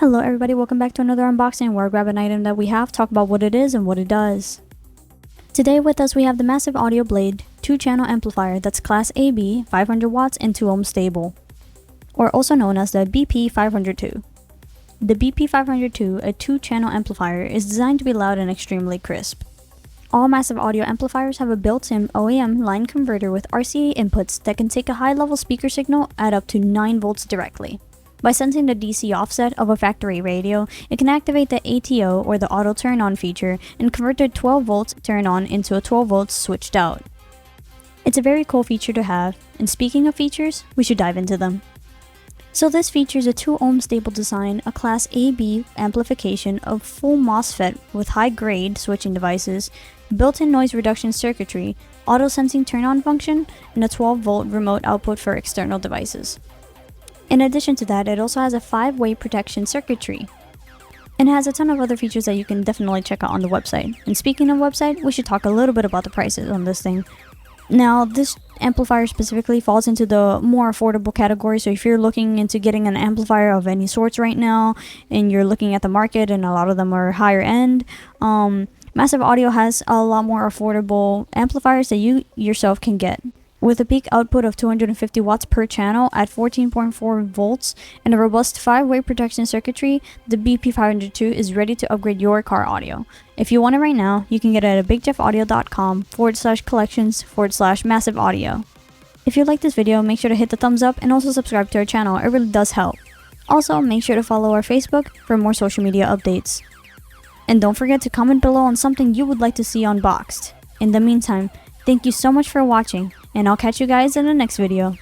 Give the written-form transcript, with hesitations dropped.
Hello everybody, welcome back to another unboxing where I grab an item that we have, talk about what it is and what it does. Today with us we have the Massive Audio Blade 2-channel amplifier that's class AB, 500 watts and 2 ohm stable, or also known as the BP500.2. The BP500.2, a 2-channel amplifier, is designed to be loud and extremely crisp. All massive audio amplifiers have a built-in OEM line converter with RCA inputs that can take a high-level speaker signal at up to 9 volts directly. By sensing the DC offset of a factory radio, it can activate the ATO or the auto turn-on feature and convert the 12 volts turn-on into a 12 volts switched out. It's a very cool feature to have, and speaking of features, we should dive into them. So this features a 2 Ohm Stable Design, a class AB amplification of full MOSFET with high-grade switching devices, built-in noise reduction circuitry, auto-sensing turn-on function, and a 12-volt remote output for external devices. In addition to that, it also has a 5-way protection circuitry. And it has a ton of other features that you can definitely check out on the website. And speaking of website, we should talk a little bit about the prices on this thing. Now, this amplifier specifically falls into the more affordable category, so if you're looking into getting an amplifier of any sorts right now, and you're looking at the market and a lot of them are higher end, Massive Audio has a lot more affordable amplifiers that you yourself can get. With a peak output of 250 watts per channel at 14.4 volts and a robust 5-way protection circuitry, the BP500.2 is ready to upgrade your car audio. If you want it right now, you can get it at bigjeffaudio.com/collections/massive audio. If you like this video, make sure to hit the thumbs up and also subscribe to our channel, it really does help. Also, make sure to follow our Facebook for more social media updates. And don't forget to comment below on something you would like to see unboxed. In the meantime, thank you so much for watching, and I'll catch you guys in the next video.